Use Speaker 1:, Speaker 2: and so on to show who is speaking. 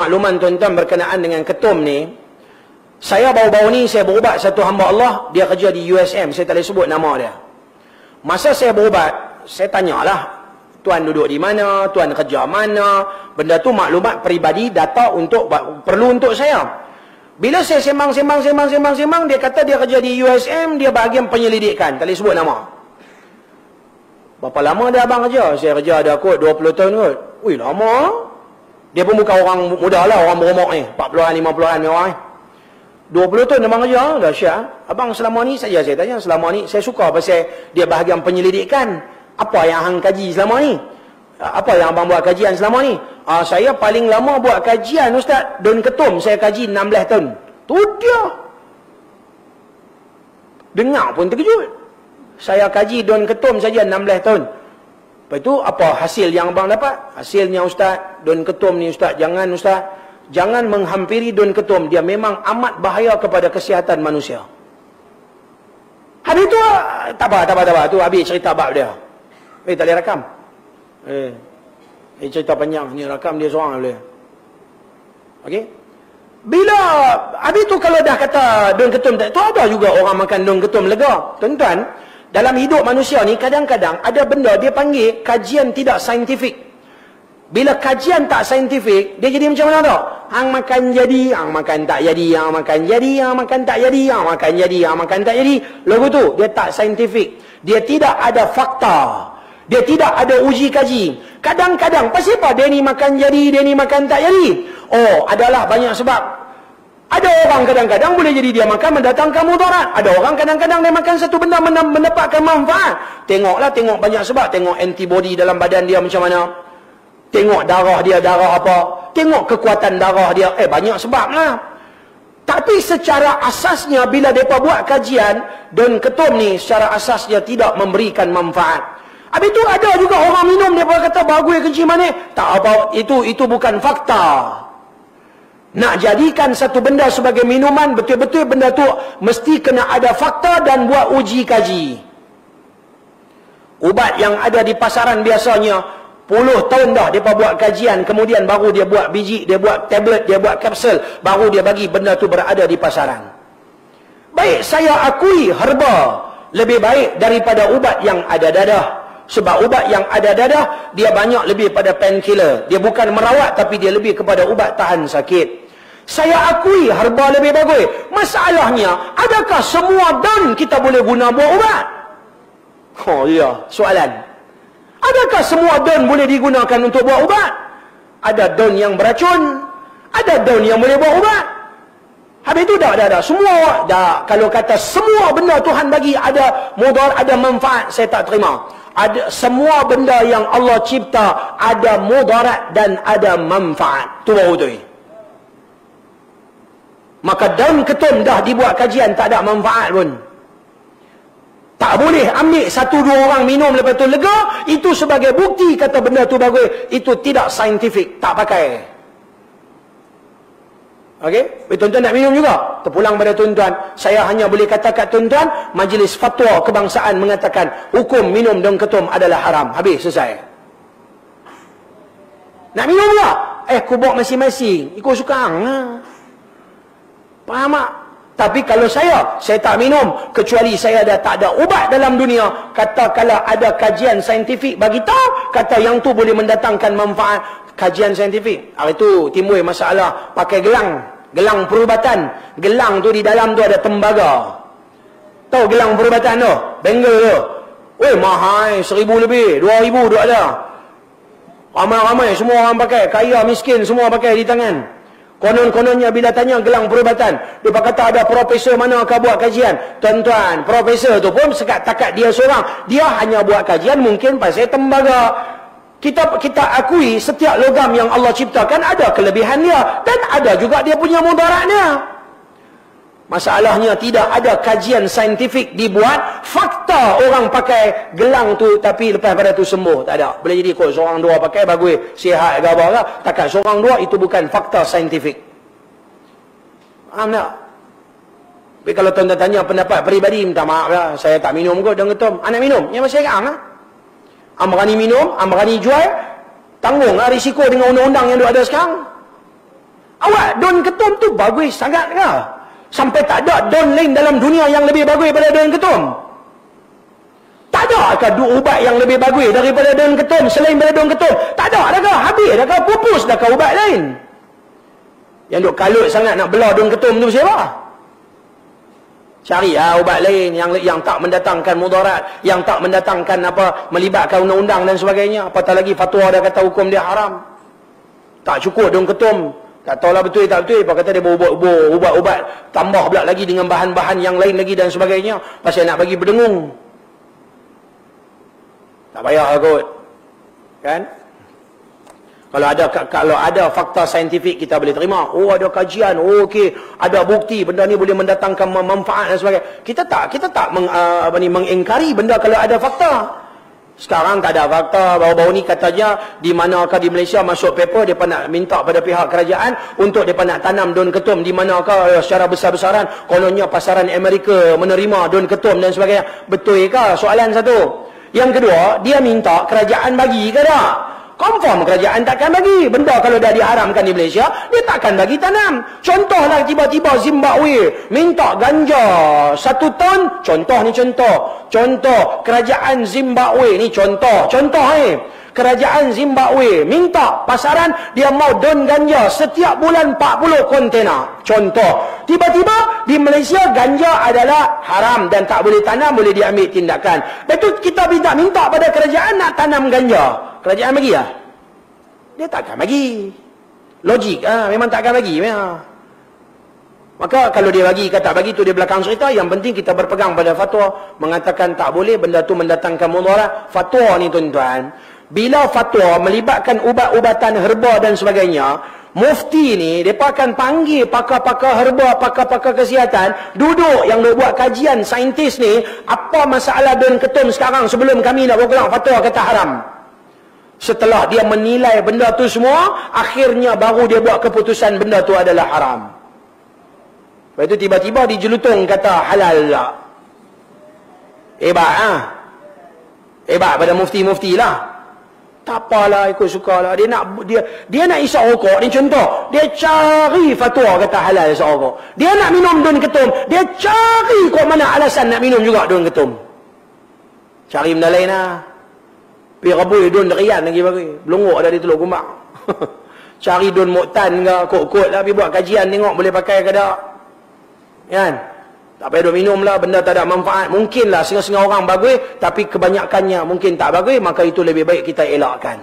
Speaker 1: Makluman tuan-tuan berkenaan dengan ketum ni, saya baru-baru ni saya berubat satu hamba Allah, dia kerja di USM, saya tak boleh sebut nama dia. Masa saya berubat, saya tanyalah, tuan duduk di mana, tuan kerja mana, benda tu maklumat peribadi, data untuk perlu untuk saya. Bila saya sembang, dia kata dia kerja di USM, dia bahagian penyelidikan, tak boleh sebut nama. Berapa lama dia abang kerja? Saya kerja ada kot 20 tahun kot. Ui, lama. Dia pun bukan orang muda lah, orang berumur ni. 40-an, 50-an ni orang ni. 20 tahun abang kerja, dahsyat. Abang selama ni saja saya tanya, selama ni saya suka pasal dia bahagian penyelidikan. Apa yang hang kaji selama ni? Apa yang abang buat kajian selama ni? Saya paling lama buat kajian, Ustaz. Don Ketum, saya kaji 16 tahun. Tu dia. Dengar pun terkejut. Saya kaji Don Ketum saja 16 tahun. Lepas tu, apa hasil yang abang dapat? Hasilnya, Ustaz, Don Ketum ni, Ustaz, jangan menghampiri Don Ketum. Dia memang amat bahaya kepada kesihatan manusia. Habis tu, tak apa. Tu habis cerita bab dia. Tak boleh rakam. Cerita panjang. Ni rakam dia seorang boleh. Okey? Bila, habis tu kalau dah kata Don Ketum, tu ada juga orang makan Don Ketum lega. Tuan-tuan, dalam hidup manusia ni, kadang-kadang ada benda dia panggil kajian tidak saintifik. Bila kajian tak saintifik, dia jadi macam mana tau? Hang makan jadi, hang makan tak jadi, hang makan jadi, hang makan tak jadi, hang makan jadi, hang makan tak jadi. Lagu tu, dia tak saintifik. Dia tidak ada fakta. Dia tidak ada uji kaji. Kadang-kadang, pasal apa dia ni makan jadi, dia ni makan tak jadi? Oh, adalah banyak sebab. Ada orang kadang-kadang boleh jadi dia makan mendatangkan mudarat. Ada orang kadang-kadang dia makan satu benda mendapatkan manfaat. Tengok banyak sebab. Tengok antibody dalam badan dia macam mana. Tengok darah dia, darah apa. Tengok kekuatan darah dia. Banyak sebab lah. Tapi secara asasnya bila mereka buat kajian, Don Ketum ni secara asasnya tidak memberikan manfaat. Habis tu ada juga orang minum, dia kata bagus kencing manis. Tak apa, itu bukan fakta. Nak jadikan satu benda sebagai minuman, betul-betul benda tu mesti kena ada fakta dan buat uji kaji. Ubat yang ada di pasaran biasanya puluh tahun dah dia buat kajian, kemudian baru dia buat biji, dia buat tablet, dia buat kapsul, baru dia bagi benda tu berada di pasaran. Baik, saya akui herba lebih baik daripada ubat yang ada dadah. Sebab ubat yang ada dadah, dia banyak lebih pada painkiller. Dia bukan merawat, tapi dia lebih kepada ubat tahan sakit. Saya akui herba lebih bagus. Masalahnya, adakah semua daun kita boleh guna buat ubat? Oh ya, soalan. Adakah semua daun boleh digunakan untuk buat ubat? Ada daun yang beracun, ada daun yang boleh buat ubat. Habis itu dah. Semua dah. Kalau kata semua benda Tuhan bagi ada mudarat, ada manfaat, saya tak terima. Ada semua benda yang Allah cipta ada mudarat dan ada manfaat. Tu baru tu. Maka daun ketum dah dibuat kajian tak ada manfaat pun. Tak boleh ambil satu dua orang minum lepas tu lega, itu sebagai bukti kata benda tu bagus. Itu tidak saintifik, tak pakai. Okey, tuan-tuan nak minum juga? Terpulang pada tuan-tuan, saya hanya boleh katakan tuan-tuan, Majlis Fatwa Kebangsaan mengatakan hukum minum daun ketum adalah haram. Habis, selesai. Nak minum tak? Aku bawa masing-masing, ikut suka hang lah. Faham tak? Tapi kalau saya tak minum kecuali saya dah tak ada ubat dalam dunia. Kata kalau ada kajian saintifik bagi tahu, kata yang tu boleh mendatangkan manfaat. Kajian saintifik. Hari tu timbul masalah pakai gelang perubatan. Gelang tu di dalam tu ada tembaga. Tahu gelang perubatan tu? Bengal tu. Weh, mahal, 1,000 lebih, 2,000 tu ada. Ramai-ramai semua orang pakai, kaya miskin semua pakai di tangan. Konon-kononnya bila tanya gelang perubatan, dia kata ada profesor mana akan buat kajian. Tuan-tuan, profesor tu pun sekat-takat dia seorang. Dia hanya buat kajian mungkin pasal tembaga. Kita akui setiap logam yang Allah ciptakan ada kelebihan dia. Dan ada juga dia punya mudaratnya. Masalahnya tidak ada kajian saintifik dibuat. Fakta orang pakai gelang tu tapi lepas pada tu sembuh. Tak ada. Boleh jadi kot seorang dua pakai bagus, sihat ke apa lah. Takkan seorang dua itu bukan fakta saintifik. Faham tak? Tapi kalau tuan-tuan tanya pendapat peribadi, minta maaf lah. Saya tak minum kot daun ketum. Anak minum? Yang masih agak lah. Berani minum, berani jual, tanggung lah risiko dengan undang-undang yang ada sekarang. ubat daun ketum tu bagus sangat ke? Sampai tak ada daun lain dalam dunia yang lebih bagus daripada daun ketum? Tak ada ke ubat yang lebih bagus daripada daun ketum selain daripada daun ketum? Tak ada dah ke? Habis dah ke? Pupus dah ke ubat lain? Yang duk kalut sangat nak belah daun ketum tu siapa? Cari ubat lain yang tak mendatangkan mudarat, yang tak mendatangkan apa, melibatkan undang-undang dan sebagainya. Apatah lagi fatwa dah kata hukum dia haram. Tak cukup daun ketum. Tak tahulah betul tak betul. Apa kata dia ubat-ubat tambah pula lagi dengan bahan-bahan yang lain lagi dan sebagainya. Pasal nak bagi berdengung. Tak payah kot. Kan? Kalau ada fakta saintifik kita boleh terima. Oh, ada kajian. Oh, okey, ada bukti benda ni boleh mendatangkan manfaat dan sebagainya. Kita tak mengingkari benda kalau ada fakta. Sekarang tak ada fakta. Baru-baru ni katanya di manakah di Malaysia masuk paper depa nak minta pada pihak kerajaan untuk depa nak tanam daun ketum di manakah secara besar-besaran. Kononnya pasaran Amerika menerima daun ketum dan sebagainya. Betul ke? Soalan satu. Yang kedua, dia minta kerajaan bagi ke tak? Confirm kerajaan takkan bagi. Benda kalau dah diharamkan di Malaysia, dia takkan bagi tanam. Contohlah tiba-tiba Zimbabwe minta ganja 1 ton. Contoh ni contoh. Contoh kerajaan Zimbabwe ni contoh ni. Kerajaan Zimbabwe minta pasaran dia mau daun ganja setiap bulan 40 kontena. Contoh. Tiba-tiba di Malaysia ganja adalah haram dan tak boleh tanam, boleh diambil tindakan. Betul kita minta pada kerajaan nak tanam ganja. Kerajaan bagi lah? Dia takkan bagi. Logik memang takkan bagi. Maka kalau dia bagi ke tak bagi tu dia belakang cerita. Yang penting kita berpegang pada fatwa. Mengatakan tak boleh benda tu mendatangkan mudarat. Fatwa ni tuan-tuan, bila fatwa melibatkan ubat-ubatan herba dan sebagainya, mufti ni mereka akan panggil pakar-pakar herba, pakar-pakar kesihatan, duduk yang buat kajian saintis ni, apa masalah daun ketum sekarang sebelum kami nak berkelang fatwa kata haram. Setelah dia menilai benda tu semua, akhirnya baru dia buat keputusan benda tu adalah haram. Lepas itu tiba-tiba dijelutung kata halal tak. Hebat hebat pada mufti-mufti lah. Tak apalah, ikut suka lah. Dia nak isap rokok, ni contoh. Dia cari fatwa kata halal isap rokok. Dia nak minum daun ketum, dia cari kok mana alasan nak minum juga daun ketum. Cari benda lain lah. Pergi rebus daun derian lagi bagi. Belunguk dah di Teluk Gombak. Cari daun moktan ke, kot-kot lah. Pergi buat kajian, tengok boleh pakai ke tak. Kan? Tak payah duk minum lah, benda tak ada manfaat. Mungkinlah setengah-setengah orang bagus, tapi kebanyakannya mungkin tak bagus, maka itu lebih baik kita elakkan.